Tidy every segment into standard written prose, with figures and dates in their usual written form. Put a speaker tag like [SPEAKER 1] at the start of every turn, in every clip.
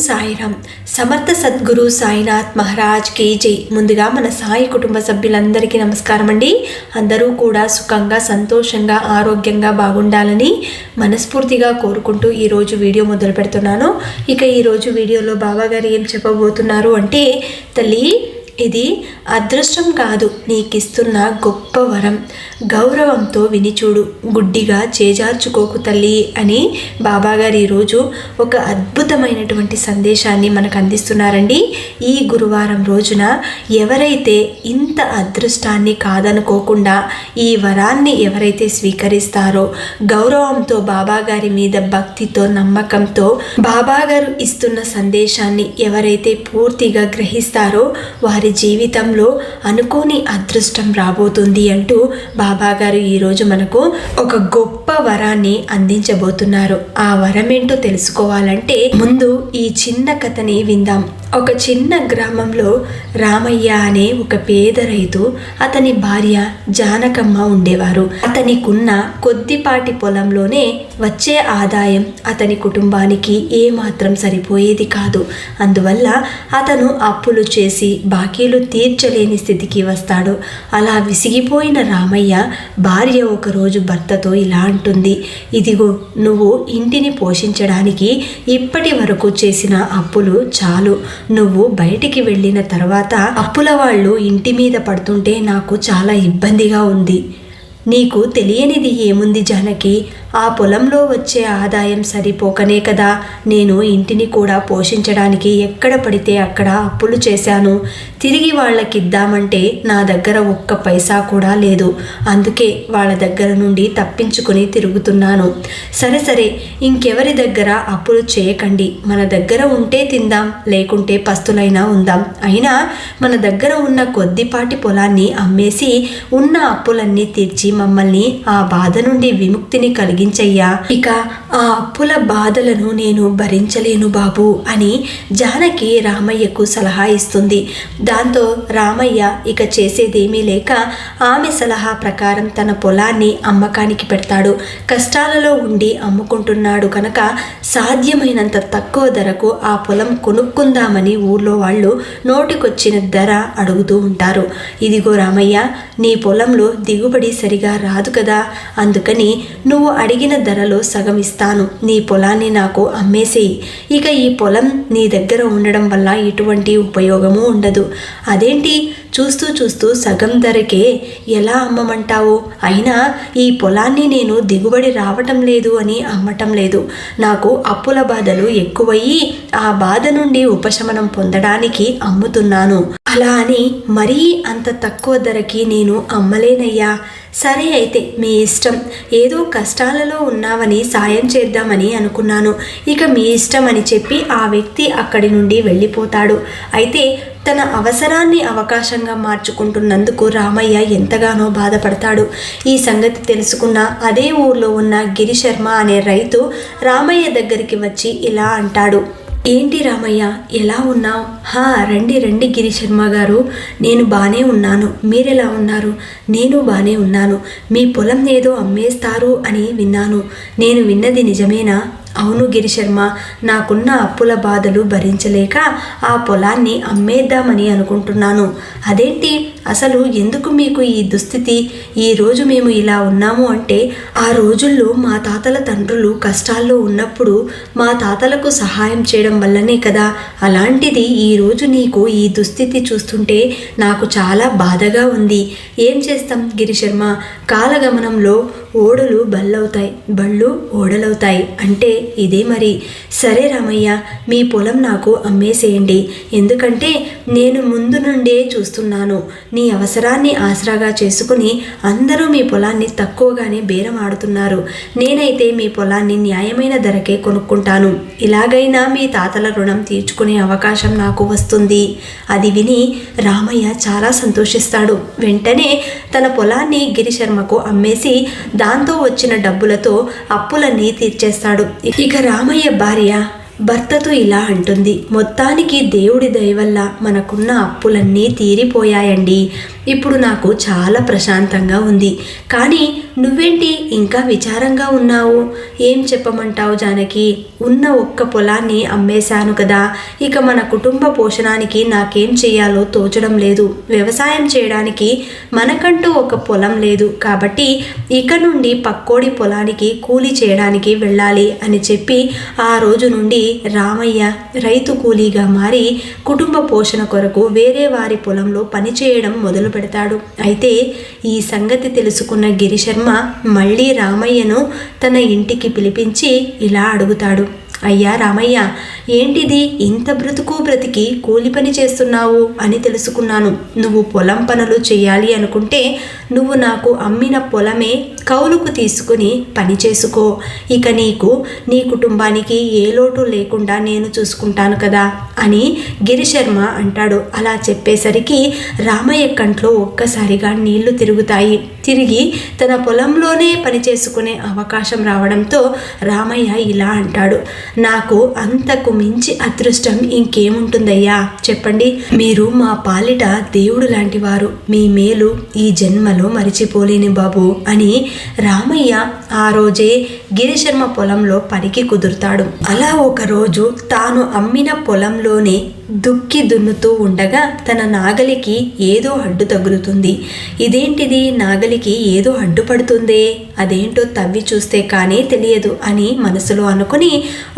[SPEAKER 1] సాయిరామ్. సమర్థ సద్గురు సాయినాథ్ మహారాజ్ కి జై. ముందుగా మన సాయి కుటుంబ సభ్యులందరికీ నమస్కారం అండి. అందరూ కూడా సుఖంగా, సంతోషంగా, ఆరోగ్యంగా బాగుండాలని మనస్ఫూర్తిగా కోరుకుంటూ ఈరోజు వీడియో మొదలు పెడుతున్నాను. ఇక ఈరోజు వీడియోలో బాబాగారు ఏం చెప్పబోతున్నారు అంటే, తల్లి ఇది అదృష్టం కాదు, నీకిస్తున్న గొప్ప వరం. గౌరవంతో వినిచూడు, గుడ్డిగా చేజార్చుకోకు తల్లి అని బాబాగారు ఈరోజు ఒక అద్భుతమైనటువంటి సందేశాన్ని మనకు అందిస్తున్నారండి. ఈ గురువారం రోజున ఎవరైతే ఇంత అదృష్టాన్ని కాదనుకోకుండా ఈ వరాన్ని ఎవరైతే స్వీకరిస్తారో, గౌరవంతో బాబాగారి మీద భక్తితో, నమ్మకంతో బాబాగారు ఇస్తున్న సందేశాన్ని ఎవరైతే పూర్తిగా గ్రహిస్తారో వారి జీవితంలో అనుకోని అదృష్టం రాబోతుంది అంటూ బాబాగారు ఈరోజు మనకు ఒక గొప్ప వరాన్ని అందించబోతున్నారు. ఆ వరం ఏంటో తెలుసుకోవాలంటే ముందు ఈ చిన్న కథని విందాం. ఒక చిన్న గ్రామంలో రామయ్య అనే ఒక పేద రైతు, అతని భార్య జానకమ్మ ఉండేవారు. అతనికున్న కొద్దిపాటి పొలంలోనే వచ్చే ఆదాయం అతని కుటుంబానికి ఏమాత్రం సరిపోయేది కాదు. అందువల్ల అతను అప్పులు చేసి బాకీలు తీర్చలేని స్థితికి వస్తాడు. అలా విసిగిపోయిన రామయ్య భార్య ఒకరోజు భర్తతో ఇలా అంటుంది, ఇదిగో నువ్వు ఇంటిని పోషించడానికి ఇప్పటి వరకు చేసిన అప్పులు చాలు. నువ్వు బయటికి వెళ్ళిన తర్వాత అప్పుల వాళ్ళు ఇంటి మీద పడుతుంటే నాకు చాలా ఇబ్బందిగా ఉంది. నీకు తెలియనిది ఏముంది జానకి, ఆ పొలంలో వచ్చే ఆదాయం సరిపోకనే కదా నేను ఇంటిని కూడా పోషించడానికి ఎక్కడ పడితే అక్కడ అప్పులు చేశాను. తిరిగి వాళ్ళకిద్దామంటే నా దగ్గర ఒక్క పైసా కూడా లేదు. అందుకే వాళ్ళ దగ్గర నుండి తప్పించుకొని తిరుగుతున్నాను. సరే ఇంకెవరి దగ్గర అప్పులు చేయకండి. మన దగ్గర ఉంటే తిందాం, లేకుంటే పస్తులైనా ఉందాం. అయినా మన దగ్గర ఉన్న కొద్దిపాటి పొలాన్ని అమ్మేసి ఉన్న అప్పులన్నీ తీర్చి మమ్మల్ని ఆ బాధ నుండి విముక్తిని కలిగించయ్యా. ఇక ఆ అప్పుల బాధలను నేను భరించలేను బాబు అని జానకి రామయ్యకు సలహా ఇస్తుంది. దాంతో రామయ్య ఇక చేసేదేమీ లేక ఆమె సలహా ప్రకారం తన పొలాన్ని అమ్మకానికి పెడతాడు. కష్టాలలో ఉండి అమ్ముకుంటున్నాడు కనుక సాధ్యమైనంత తక్కువ ధరకు ఆ పొలం కొనుక్కుందామని ఊర్లో వాళ్ళు నోటికొచ్చిన ధర అడుగుతూ ఉంటారు. ఇదిగో రామయ్య, నీ పొలంలో దిగుబడి సరిగా రాదు కదా, అందుకని నువ్వు అడిగిన ధరలో సగం ఇస్తాను. నీ పొలాన్ని నాకు అమ్మేసేయి. ఇక ఈ పొలం నీ దగ్గర ఉండడం వల్ల ఎటువంటి ఉపయోగము ఉండదు. అదేంటి, చూస్తూ సగం ధరకే ఎలా అమ్మమంటావు? అయినా ఈ పొలాన్ని నేను దిగుబడి రావటం లేదు అని అమ్మటం లేదు. నాకు అప్పుల బాధలు ఎక్కువయ్యి ఆ బాధ నుండి ఉపశమనం పొందడానికి అమ్ముతున్నాను. అలా అని మరీ అంత తక్కువ ధరకి నేను అమ్మలేనయ్యా. సరే అయితే మీ ఇష్టం. ఏదో కష్టాలలో ఉన్నావని సాయం చేద్దామని అనుకున్నాను. ఇక మీ ఇష్టం అని చెప్పి ఆ వ్యక్తి అక్కడి నుండి వెళ్ళిపోతాడు. అయితే తన అవసరాన్ని అవకాశంగా మార్చుకుంటున్నందుకు రామయ్య ఎంతగానో బాధపడతాడు. ఈ సంగతి తెలుసుకున్న అదే ఊర్లో ఉన్న గిరిశర్మ అనే రైతు రామయ్య దగ్గరికి వచ్చి ఇలా అంటాడు, ఏంటి రామయ్య, ఎలా ఉన్నావు? రండి గిరిశర్మ గారు, నేను బాగానే ఉన్నాను. మీరెలా ఉన్నారు? నేను బాగానే ఉన్నాను. మీ పొలం ఏదో అమ్మేస్తారు అని విన్నాను. నేను విన్నది నిజమేనా? అవును గిరిశర్మ, నాకున్న అప్పుల బాధలు భరించలేక ఆ పొలాన్ని అమ్మేద్దామని అనుకుంటున్నాను. అదేంటి, అసలు ఎందుకు మీకు ఈ దుస్థితి? ఈరోజు మేము ఇలా ఉన్నాము అంటే ఆ రోజుల్లో మా తాతల తండ్రులు కష్టాల్లో ఉన్నప్పుడు మా తాతలకు సహాయం చేయడం వల్లనే కదా. అలాంటిది ఈరోజు నీకు ఈ దుస్థితి చూస్తుంటే నాకు చాలా బాధగా ఉంది. ఏం చేస్తాం గిరిశర్మ, కాలగమనంలో ఓడలు బళ్ళవుతాయి, బళ్ళు ఓడలవుతాయి అంటే ఇదే మరి. సరే రామయ్య, మీ పొలం నాకు అమ్మేసేయండి. ఎందుకంటే నేను ముందు నుండే చూస్తున్నాను, నీ అవసరాన్ని ఆసరాగా చేసుకుని అందరూ మీ పొలాన్ని తక్కువగానే బేరం ఆడుతున్నారు. నేనైతే మీ పొలాన్ని న్యాయమైన ధరకే కొనుక్కుంటాను. ఇలాగైనా మీ తాతల రుణం తీర్చుకునే అవకాశం నాకు వస్తుంది. అది విని రామయ్య చాలా సంతోషిస్తాడు. వెంటనే తన పొలాన్ని గిరిశర్మకు అమ్మేసి దాంతో వచ్చిన డబ్బులతో అప్పులన్నీ తీర్చేస్తాడు. ఇక రామయ్య భార్య భర్తతో ఇలా అంటుంది, మొత్తానికి దేవుడి దయ వల్ల మనకున్న అప్పులన్నీ తీరిపోయాయండి. ఇప్పుడు నాకు చాలా ప్రశాంతంగా ఉంది. కానీ నువ్వేంటి ఇంకా విచారంగా ఉన్నావు? ఏం చెప్పమంటావు జానకి? ఉన్న ఒక్క పొలాన్ని అమ్మేశాను కదా. ఇక మన కుటుంబ పోషణానికి నాకేం చేయాలో తోచడం లేదు. వ్యవసాయం చేయడానికి మనకంటూ ఒక పొలం లేదు. కాబట్టి ఇక నుండి పక్కోడి పొలానికి కూలి చేయడానికి వెళ్ళాలి అని చెప్పి ఆ రోజు నుండి రామయ్య రైతు కూలీగా మారి కుటుంబ పోషణ కొరకు వేరే వారి పొలంలో పనిచేయడం మొదలు పెడతాడు. అయితే ఈ సంగతి తెలుసుకున్న గిరిశర్మ మళ్ళీ రామయ్యను తన ఇంటికి పిలిపించి ఇలా అడుగుతాడు, అయ్యా రామయ్య, ఏంటిది ఇంత బ్రతికి కూలి పని చేస్తున్నావు అని తెలుసుకున్నాను. నువ్వు పొలం పనులు చేయాలి అనుకుంటే నువ్వు నాకు అమ్మిన పొలమే కౌలుకు తీసుకుని పని చేసుకో. ఇక నీకు నీ కుటుంబానికి ఏ లోటు లేకుండా నేను చూసుకుంటాను కదా అని గిరిశర్మ అంటాడు. అలా చెప్పేసరికి రామయ్య కంట్లో ఒక్కసారిగా నీళ్లు తిరుగుతాయి. తిరిగి తన పొలంలోనే పని చేసుకునే అవకాశం రావడంతో రామయ్య ఇలా అంటాడు, నాకు అంతకు మించి అదృష్టం ఇంకేముంటుందయ్యా చెప్పండి. మీరు మా పాలిట దేవుడు లాంటి వారు. మీ మేలు ఈ జన్మలో మరిచిపోలేని బాబు అని రామయ్య ఆ రోజే గిరిశర్మ పొలంలో పనికి కుదురుతాడు. అలా ఒకరోజు తాను అమ్మిన పొలంలోనే దుక్కి దున్నుతూ ఉండగా తన నాగలికి ఏదో అడ్డు తగులుతుంది. ఇదేంటిది, నాగలికి ఏదో అడ్డుపడుతుందే, అదేంటో తవ్వి చూస్తే కానీ తెలియదు అని మనసులో అనుకుని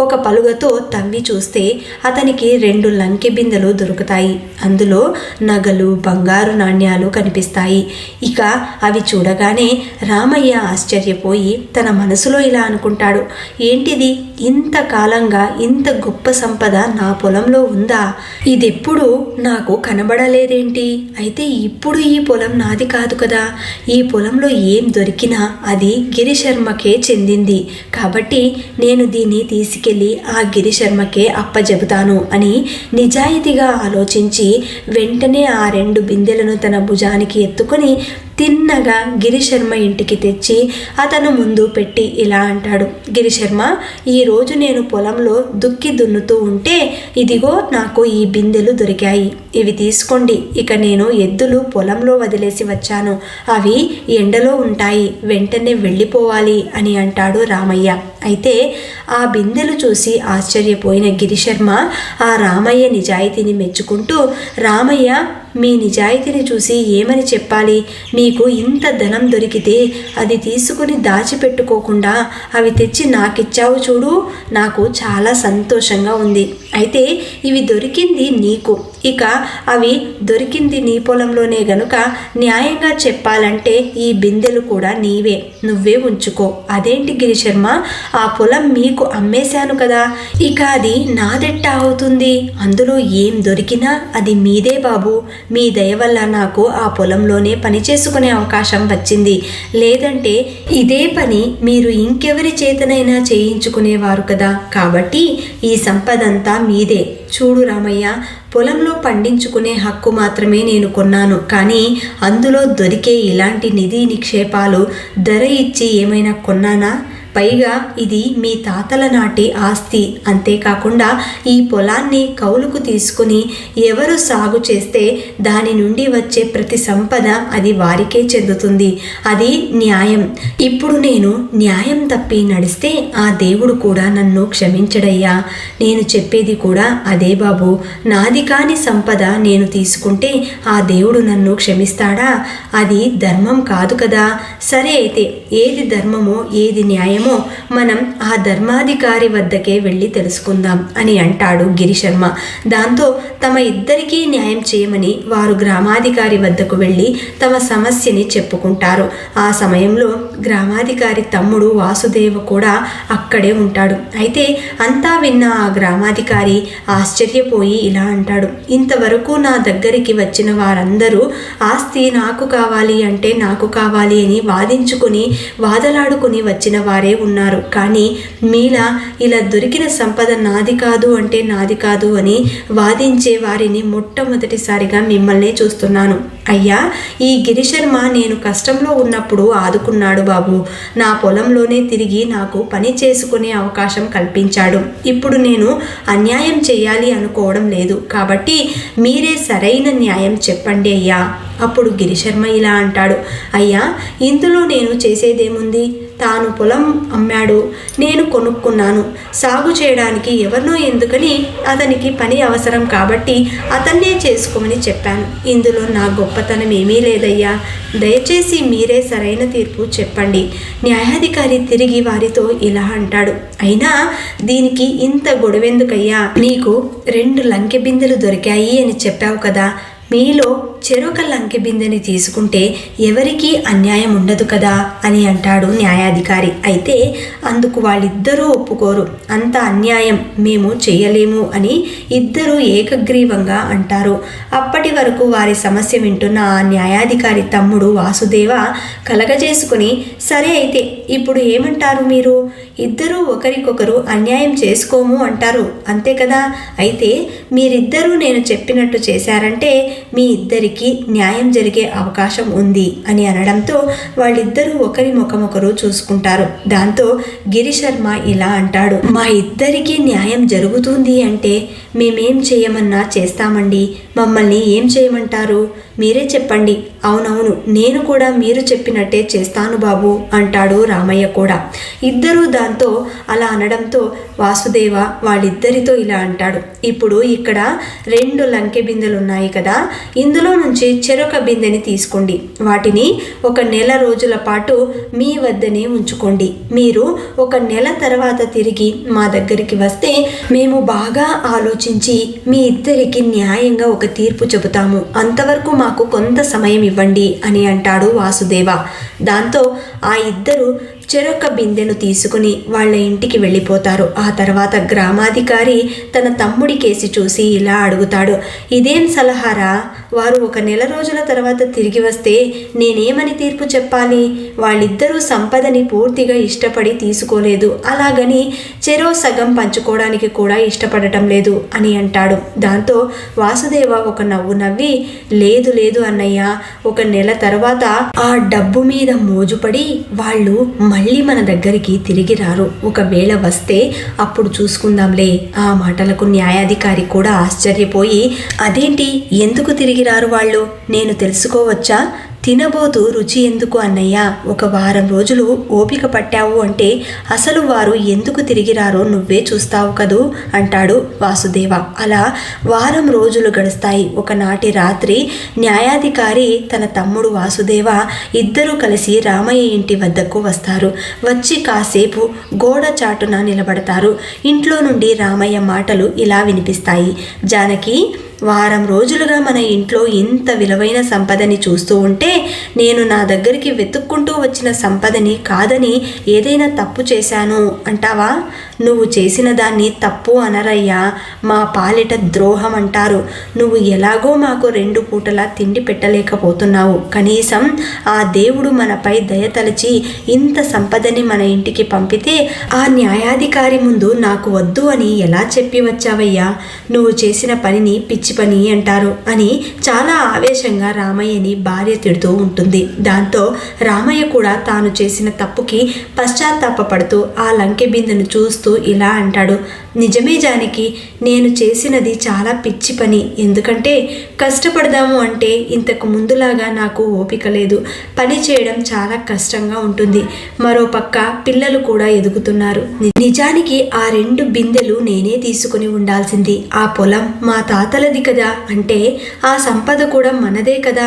[SPEAKER 1] ఒక పలుగతో తవ్వి చూస్తే అతనికి 2 లంకె బిందెలు దొరుకుతాయి. అందులో నగలు, బంగారు నాణ్యాలు కనిపిస్తాయి. ఇక అవి చూడగానే రామయ్య ఆశ్చర్యపోయి తన మనసులో ఇలా అనుకుంటాడు, ఏంటిది, ఇంతకాలంగా ఇంత గొప్ప సంపద నా పొలంలో ఉందా? ఇదెప్పుడు నాకు కనబడలేదేంటి? అయితే ఇప్పుడు ఈ పొలం నాది కాదు కదా. ఈ పొలంలో ఏం దొరికినా అది గిరిశర్మకే చెందింది. కాబట్టి నేను దీన్ని తీసుకెళ్ళి ఆ గిరిశర్మకే అప్పజెబుతాను అని నిజాయితీగా ఆలోచించి వెంటనే ఆ 2 బిందెలను తన భుజానికి ఎత్తుకొని తిన్నగా గిరిశర్మ ఇంటికి తెచ్చి అతను ముందు పెట్టి ఇలా అంటాడు, గిరిశర్మ, ఈరోజు నేను పొలంలో దుక్కి దున్నుతూ ఉంటే ఇదిగో నాకు ఈ బిందెలు దొరికాయి. ఇవి తీసుకోండి. ఇక నేను ఎద్దులు పొలంలో వదిలేసి వచ్చాను. అవి ఎండలో ఉంటాయి. వెంటనే వెళ్ళిపోవాలి అని అంటాడు రామయ్య. అయితే ఆ బిందెలు చూసి ఆశ్చర్యపోయిన గిరిశర్మ ఆ రామయ్య నిజాయితీని మెచ్చుకుంటూ, రామయ్య, మీ నిజాయితీని చూసి ఏమని చెప్పాలి? మీకు ఇంత ధనం దొరికితే అది తీసుకుని దాచిపెట్టుకోకుండా అవి తెచ్చి నాకిచ్చావు చూడు, నాకు చాలా సంతోషంగా ఉంది. అయితే ఇవి దొరికింది నీకు. ఇక అవి దొరికింది నీ పొలంలోనే గనుక న్యాయంగా చెప్పాలంటే ఈ బిందెలు కూడా నీవే, నువ్వే ఉంచుకో. అదేంటి గిరిశర్మ, ఆ పొలం మీకు అమ్మేశాను కదా, ఇక అది నాదెట్టా అవుతుంది? అందులో ఏం దొరికినా అది మీదే బాబు. మీ దయ వల్ల నాకు ఆ పొలంలోనే పని చేసుకునే అవకాశం వచ్చింది. లేదంటే ఇదే పని మీరు ఇంకెవరి చేతనైనా చేయించుకునేవారు కదా. కాబట్టి ఈ సంపదంతా మీదే. చూడు రామయ్య, పొలంలో పండించుకునే హక్కు మాత్రమే నేను కొన్నాను. కానీ అందులో దొరికే ఇలాంటి నిధి నిక్షేపాలు ధర ఇచ్చి ఏమైనా కొన్నానా? పైగా ఇది మీ తాతల నాటి ఆస్తి. అంతేకాకుండా ఈ పొలాన్ని కౌలుకు తీసుకుని ఎవరు సాగు చేస్తే దాని నుండి వచ్చే ప్రతి సంపద అది వారికే చెందుతుంది. అది న్యాయం. ఇప్పుడు నేను న్యాయం తప్పి నడిస్తే ఆ దేవుడు కూడా నన్ను క్షమించడయ్యా. నేను చెప్పేది కూడా అదే బాబు. నాది కాని సంపద నేను తీసుకుంటే ఆ దేవుడు నన్ను క్షమిస్తాడా? అది ధర్మం కాదు కదా. సరే, అయితే ఏది ధర్మమో ఏది న్యాయమో మనం ఆ ధర్మాధికారి వద్దకే వెళ్ళి తెలుసుకుందాం అని అంటాడు గిరిశర్మ. దాంతో తమ ఇద్దరికీ న్యాయం చేయమని వారు గ్రామాధికారి వద్దకు వెళ్ళి తమ సమస్యని చెప్పుకుంటారు. ఆ సమయంలో గ్రామాధికారి తమ్ముడు వాసుదేవ కూడా అక్కడే ఉంటాడు. అయితే అంతా విన్న ఆ గ్రామాధికారి ఆశ్చర్యపోయి ఇలా అంటాడు, ఇంతవరకు నా దగ్గరికి వచ్చిన వారందరూ ఆస్తి నాకు కావాలి అంటే నాకు కావాలి అని వాదించుకుని వాదలాడుకుని వచ్చిన వారే ఉన్నారు. కానీ మీలా ఇలా దొరికిన సంపద నాది కాదు అంటే నాది కాదు అని వాదించే వారిని మొట్టమొదటిసారిగా మిమ్మల్నే చూస్తున్నాను. అయ్యా, ఈ గిరిశర్మ నేను కష్టంలో ఉన్నప్పుడు ఆదుకున్నాడు బాబు. నా పొలంలోనే తిరిగి నాకు పని చేసుకునే అవకాశం కల్పించాడు. ఇప్పుడు నేను అన్యాయం చేయాలి అనుకోవడం లేదు. కాబట్టి మీరే సరైన న్యాయం చెప్పండి అయ్యా. అప్పుడు గిరిశర్మ ఇలా అంటాడు, అయ్యా, ఇందులో నేను చేసేదేముంది? తాను పొలం అమ్మాడు, నేను కొనుక్కున్నాను. సాగు చేయడానికి ఎవరినో ఎందుకని అతనికి పని అవసరం కాబట్టి అతన్నే చేసుకోమని చెప్పాను. ఇందులో నా గొప్పతనం ఏమీ లేదయ్యా. దయచేసి మీరే సరైన తీర్పు చెప్పండి. న్యాయాధికారి తిరిగి వారితో ఇలా అంటాడు, అయినా దీనికి ఇంత గొడవెందుకయ్యా? నీకు 2 లంకె బిందెలు దొరికాయి అని చెప్పావు కదా. మీలో చెరొక లంకె బిందెని తీసుకుంటే ఎవరికీ అన్యాయం ఉండదు కదా అని అంటాడు న్యాయాధికారి. అయితే అందుకు వాళ్ళిద్దరూ ఒప్పుకోరు. అంత అన్యాయం మేము చేయలేము అని ఇద్దరూ ఏకగ్రీవంగా అంటారు. అప్పటి వరకు వారి సమస్య వింటున్న ఆ న్యాయాధికారి తమ్ముడు వాసుదేవ కలగజేసుకుని, సరే అయితే ఇప్పుడు ఏమంటారు మీరు? ఇద్దరూ ఒకరికొకరు అన్యాయం చేసుకోము అంటారు, అంతే కదా? అయితే మీరిద్దరూ నేను చెప్పినట్టు చేశారంటే మీ ఇద్దరికి న్యాయం జరిగే అవకాశం ఉంది అని అనడంతో వాళ్ళిద్దరూ ఒకరి ముఖమొకరు చూసుకుంటారు. దాంతో గిరిశర్మ ఇలా అంటాడు, మా ఇద్దరికి న్యాయం జరుగుతుంది అంటే మేమేం చేయమన్నా చేస్తామండి. మమ్మల్ని ఏం చేయమంటారు? మీరే చెప్పండి. అవునవును, నేను కూడా మీరు చెప్పినట్టే చేస్తాను బాబు అంటాడు రామయ్య కూడా. ఇద్దరూ దాంతో అలా అనడంతో వాసుదేవ వాళ్ళిద్దరితో ఇలా అంటాడు, ఇప్పుడు ఇక్కడ 2 లంకె బిందెలు ఉన్నాయి కదా, ఇందులో నుంచి చెరొక బిందెని తీసుకోండి. వాటిని 1 నెల రోజుల పాటు మీ వద్దనే ఉంచుకోండి. మీరు 1 నెల తర్వాత తిరిగి మా దగ్గరికి వస్తే మేము బాగా ఆలోచించి మీ ఇద్దరికి న్యాయంగా ఒక తీర్పు చెబుతాము. అంతవరకు మాకు కొంత సమయం ఇవ్వండి అని అంటాడు వాసుదేవ. దాంతో ఆ ఇద్దరు చెరొక బిందెను తీసుకుని వాళ్ళ ఇంటికి వెళ్ళిపోతారు. ఆ తర్వాత గ్రామాధికారి తన తమ్ముడి కేసి చూసి ఇలా అడుగుతాడు, ఇదేం సలహారా? వారు 1 నెల రోజుల తర్వాత తిరిగి వస్తే నేనేమని తీర్పు చెప్పాలి? వాళ్ళిద్దరూ సంపదని పూర్తిగా ఇష్టపడి తీసుకోలేదు, అలాగని చెరో సగం పంచుకోవడానికి కూడా ఇష్టపడటం లేదు అని అంటాడు. దాంతో వాసుదేవ ఒక నవ్వు నవ్వి, లేదు లేదు అన్నయ్య, 1 నెల తర్వాత ఆ డబ్బు మీద మోజుపడి వాళ్ళు మళ్ళీ మన దగ్గరికి తిరిగి రారు. ఒకవేళ వస్తే అప్పుడు చూసుకుందాంలే. ఆ మాటలకు న్యాయాధికారి కూడా ఆశ్చర్యపోయి, అదేంటి, ఎందుకు తిరిగి రారు వాళ్ళు? నేను తెలుసుకోవచ్చా? తినబోతూ రుచి ఎందుకు అన్నయ్య? 1 వారం రోజులు ఓపిక పట్టావు అంటే అసలు వారు ఎందుకు తిరిగిరారో నువ్వే చూస్తావు కదూ అంటాడు వాసుదేవ. అలా వారం రోజులు గడుస్తాయి. ఒకనాటి రాత్రి న్యాయాధికారి తన తమ్ముడు వాసుదేవ ఇద్దరూ కలిసి రామయ్య ఇంటి వద్దకు వస్తారు. వచ్చి కాసేపు గోడ చాటున నిలబడతారు. ఇంట్లో నుండి రామయ్య మాటలు ఇలా వినిపిస్తాయి, జానకి, వారం రోజులుగా మన ఇంట్లో ఇంత విలువైన సంపదని చూస్తూ ఉంటే నేను నా దగ్గరికి వెతుక్కుంటూ వచ్చిన సంపదని కాదని ఏదైనా తప్పు చేశాను అంటావా? నువ్వు చేసిన దాన్ని తప్పు అనరయ్యా, మా పాలిట ద్రోహం అంటారు. నువ్వు ఎలాగో మాకు 2 పూటలా తిండి పెట్టలేకపోతున్నావు. కనీసం ఆ దేవుడు మనపై దయతలచి ఇంత సంపదని మన ఇంటికి పంపితే ఆ న్యాయాధికారి ముందు నాకు వద్దు అని ఎలా చెప్పి వచ్చావయ్యా? నువ్వు చేసిన పనిని పిచ్చి పని అంటారు అని చాలా ఆవేశంగా రామయ్యని భార్య తిడుతూ ఉంటుంది. దాంతో రామయ్య కూడా తాను చేసిన తప్పుకి పశ్చాత్తాపపడుతూ ఆ లంకె బిందెను చూస్తూ ఇలా అంటాడు, నిజమే జానకి, నేను చేసినది చాలా పిచ్చి పని. ఎందుకంటే కష్టపడదాము అంటే ఇంతకు ముందులాగా నాకు ఓపిక లేదు. పని చేయడం చాలా కష్టంగా ఉంటుంది. మరోపక్క పిల్లలు కూడా ఎదుగుతున్నారు. నిజానికి ఆ 2 బిందెలు నేనే తీసుకుని ఉండాల్సింది. ఆ పొలం మా తాతలది కదా, అంటే ఆ సంపద కూడా మనదే కదా.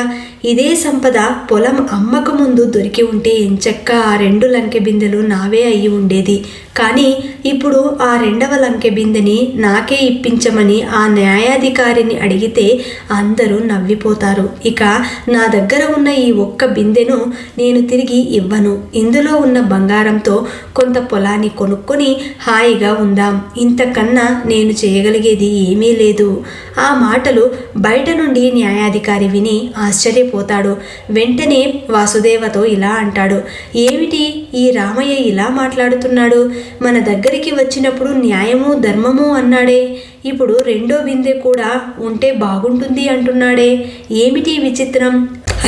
[SPEAKER 1] ఇదే సంపద పొలం అమ్మక ముందు దొరికి ఉంటే ఎంచక్క ఆ 2 లంకె బిందెలు నావే అయ్యి ఉండేది. కానీ ఇప్పుడు ఆ 2వ లంకె బిందెని నాకే ఇప్పించమని ఆ న్యాయాధికారిని అడిగితే అందరూ నవ్విపోతారు. ఇక నా దగ్గర ఉన్న ఈ 1 బిందెను నేను తిరిగి ఇవ్వను. ఇందులో ఉన్న బంగారంతో కొంత పొలాన్ని కొనుక్కొని హాయిగా ఉందాం. ఇంతకన్నా నేను చేయగలిగేది ఏమీ లేదు. ఆ మాటలు బయట నుండి న్యాయాధికారి విని ఆశ్చర్యపోతాడు. వెంటనే వాసుదేవతో ఇలా అంటాడు, ఏమిటి ఈ రామయ్య ఇలా మాట్లాడుతున్నాడు? మన దగ్గరికి వచ్చినప్పుడు న్యాయము ధర్మము అన్నాడే, ఇప్పుడు రెండో బిందె కూడా ఉంటే బాగుంటుంది అంటున్నాడే, ఏమిటి విచిత్రం?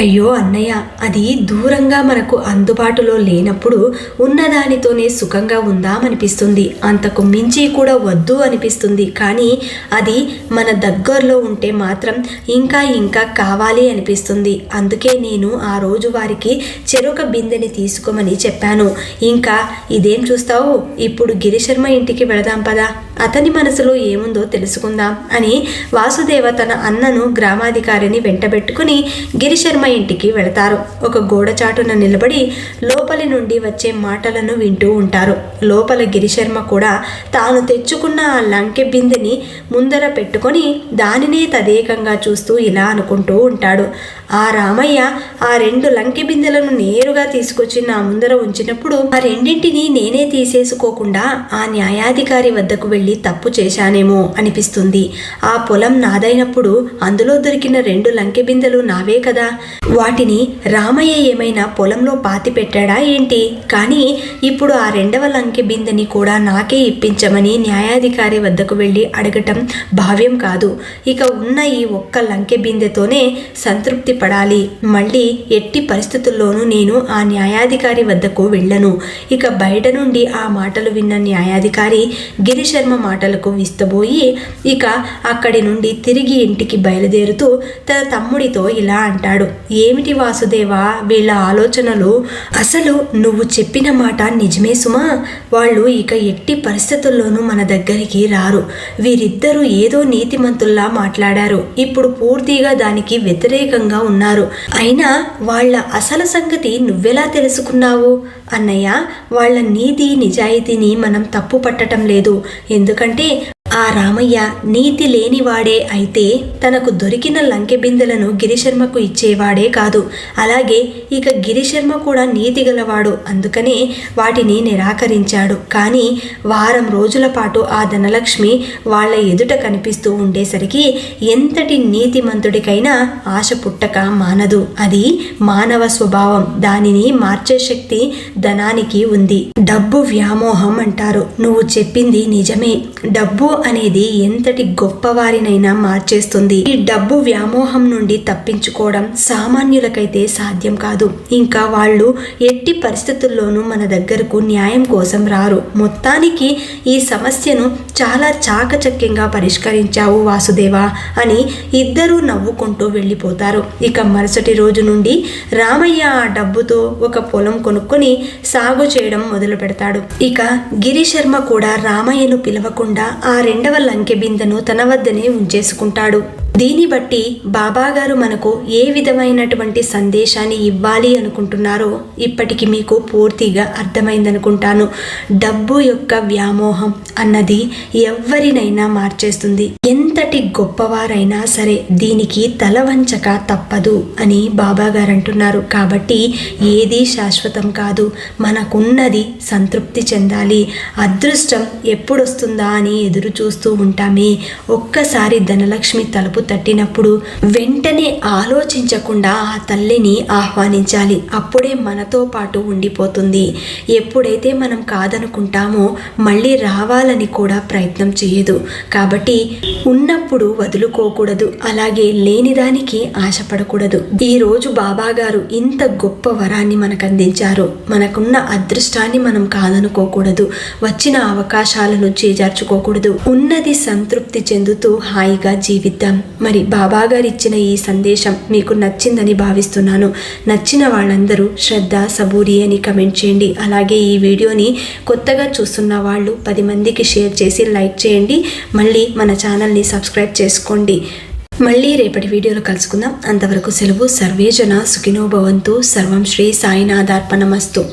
[SPEAKER 1] అయ్యో అన్నయ్య, అది దూరంగా మనకు అందుబాటులో లేనప్పుడు ఉన్నదానితోనే సుఖంగా ఉందామనిపిస్తుంది, అంతకు మించి కూడా వద్దు అనిపిస్తుంది. కానీ అది మన దగ్గరలో ఉంటే మాత్రం ఇంకా ఇంకా కావాలి అనిపిస్తుంది. అందుకే నేను ఆ రోజు వారికి చెరొక బిందెని తీసుకోమని చెప్పాను. ఇంకా ఇదేం చూస్తావు, ఇప్పుడు గిరిశర్మ ఇంటికి వెళదాం పదా, అతని మనసులో ఏముందో తెలుసుకుందాం అని వాసుదేవ తన అన్నను గ్రామాధికారిని వెంటబెట్టుకుని గిరిశర్మ ఇంటికి వెళతారు. ఒక గోడచాటున నిలబడి లోపలి నుండి వచ్చే మాటలను వింటూ ఉంటారు. లోపల గిరిశర్మ కూడా తాను తెచ్చుకున్న ఆ లంకె బిందెని ముందర పెట్టుకొని దానినే తదేకంగా చూస్తూ ఇలా అనుకుంటూ ఉంటాడు. ఆ రామయ్య ఆ 2 లంకె బిందెలను నేరుగా తీసుకొచ్చి నా ముందర ఉంచినప్పుడు ఆ రెండింటిని నేనే తీసేసుకోకుండా ఆ న్యాయాధికారి వద్దకు వెళ్ళి తప్పు చేశానేమో అనిపిస్తుంది. ఆ పొలం నాదైనప్పుడు అందులో దొరికిన 2 లంకె బిందెలు నావే కదా, వాటిని రామయ్య ఏమైనా పొలంలో పాతి పెట్టాడా ఏంటి? కానీ ఇప్పుడు ఆ 2వ లంకె బిందెని కూడా నాకే ఇప్పించమని న్యాయాధికారి వద్దకు వెళ్ళి అడగటం భావ్యం కాదు. ఇక ఉన్న ఈ ఒక్క లంకె బిందెతోనే సంతృప్తి పడాలి. మళ్ళీ ఎట్టి పరిస్థితుల్లోనూ నేను ఆ న్యాయాధికారి వద్దకు వెళ్ళను. ఇక బయట నుండి ఆ మాటలు విన్న న్యాయాధికారి గిరిశర్మ మాటలకు విస్తబోయి ఇక అక్కడి నుండి తిరిగి ఇంటికి బయలుదేరుతూ తన తమ్ముడితో ఇలా అంటాడు. ఏమిటి వాసుదేవా వీళ్ళ ఆలోచనలు? అసలు నువ్వు చెప్పిన మాట నిజమే సుమా. వాళ్ళు ఇక ఎట్టి పరిస్థితుల్లోనూ మన దగ్గరికి రారు. వీరిద్దరూ ఏదో నీతిమంతుల్లా మాట్లాడారు, ఇప్పుడు పూర్తిగా దానికి వ్యతిరేకంగా ఉన్నారు. అయినా వాళ్ళ అసలు సంగతి నువ్వెలా తెలుసుకున్నావు? అన్నయ్య, వాళ్ళ నీతి నిజాయితీని మనం తప్పు పట్టడం లేదు. ఎందుకంటే ఆ రామయ్య నీతి లేనివాడే అయితే తనకు దొరికిన లంకె బిందెలను గిరిశర్మకు ఇచ్చేవాడే కాదు. అలాగే ఇక గిరిశర్మ కూడా నీతి గలవాడు, అందుకనే వాటిని నిరాకరించాడు. కానీ వారం రోజుల పాటు ఆ ధనలక్ష్మి వాళ్ళ ఎదుట కనిపిస్తూ ఉండేసరికి ఎంతటి నీతిమంతుడికైనా ఆశ పుట్టక మానదు. అది మానవ స్వభావం, దానిని మార్చే శక్తి ధనానికి ఉంది. డబ్బు వ్యామోహం అంటారు. నువ్వు చెప్పింది నిజమే. డబ్బు అనేది ఎంతటి గొప్పవారినైనా మార్చేస్తుంది. ఈ డబ్బు వ్యామోహం నుండి తప్పించుకోవడం సామాన్యులకైతే సాధ్యం కాదు. ఇంకా వాళ్ళు ఎట్టి పరిస్థితుల్లోనూ మన దగ్గరకు న్యాయం కోసం రారు. మొత్తానికి ఈ సమస్యను చాలా చాకచక్యంగా పరిష్కరించావు వాసుదేవా అని ఇద్దరూ నవ్వుకుంటూ వెళ్ళిపోతారు. ఇక మరుసటి రోజు నుండి రామయ్య ఆ డబ్బుతో ఒక పొలం కొనుక్కొని సాగు చేయడం మొదలు పెడతాడు. ఇక గిరిశర్మ కూడా రామయ్యను పిలవకుండా ఆ 2వ లంకె బిందెను తన వద్దనే ఉంచేసుకుంటాడు. దీన్ని బట్టి బాబాగారు మనకు ఏ విధమైనటువంటి సందేశాన్ని ఇవ్వాలి అనుకుంటున్నారో ఇప్పటికి మీకు పూర్తిగా అర్థమైందనుకుంటాను. డబ్బు యొక్క వ్యామోహం అన్నది ఎవరినైనా మార్చేస్తుంది. ఎంతటి గొప్పవారైనా సరే దీనికి తల వంచక తప్పదు అని బాబాగారు అంటున్నారు. కాబట్టి ఏది శాశ్వతం కాదు, మనకున్నది సంతృప్తి చెందాలి. అదృష్టం ఎప్పుడొస్తుందా అని ఎదురు చూస్తూ ఉంటామే. ఒక్కసారి ధనలక్ష్మి తలుపు తట్టినప్పుడు వెంటనే ఆలోచించకుండా ఆ తల్లిని ఆహ్వానించాలి. అప్పుడే మనతో పాటు ఉండిపోతుంది. ఎప్పుడైతే మనం కాదనుకుంటామో మళ్ళీ రావాలని కూడా ప్రయత్నం చేయదు. కాబట్టి ఉన్నప్పుడు వదులుకోకూడదు, అలాగే లేనిదానికి ఆశపడకూడదు. ఈరోజు బాబాగారు ఇంత గొప్ప వరాన్ని మనకు అందించారు. మనకున్న అదృష్టాన్ని మనం కాదనుకోకూడదు, వచ్చిన అవకాశాలను చేజార్చుకోకూడదు. ఉన్నది సంతృప్తి చెందుతూ హాయిగా జీవిద్దాం. మరి బాబాగారు ఇచ్చిన ఈ సందేశం మీకు నచ్చిందని భావిస్తున్నాను. నచ్చిన వాళ్ళందరూ శ్రద్ధ సబూరి అని కమెంట్ చేయండి. అలాగే ఈ వీడియోని కొత్తగా చూస్తున్న వాళ్ళు 10 మందికి షేర్ చేసి లైక్ చేయండి. మళ్ళీ మన ఛానల్ని సబ్స్క్రైబ్ చేసుకోండి. మళ్ళీ రేపటి వీడియోలో కలుసుకుందాం. అంతవరకు సెలవు. సర్వే జన సుఖినో భవంతు. సర్వం శ్రీ సాయినాథార్పణమస్తు.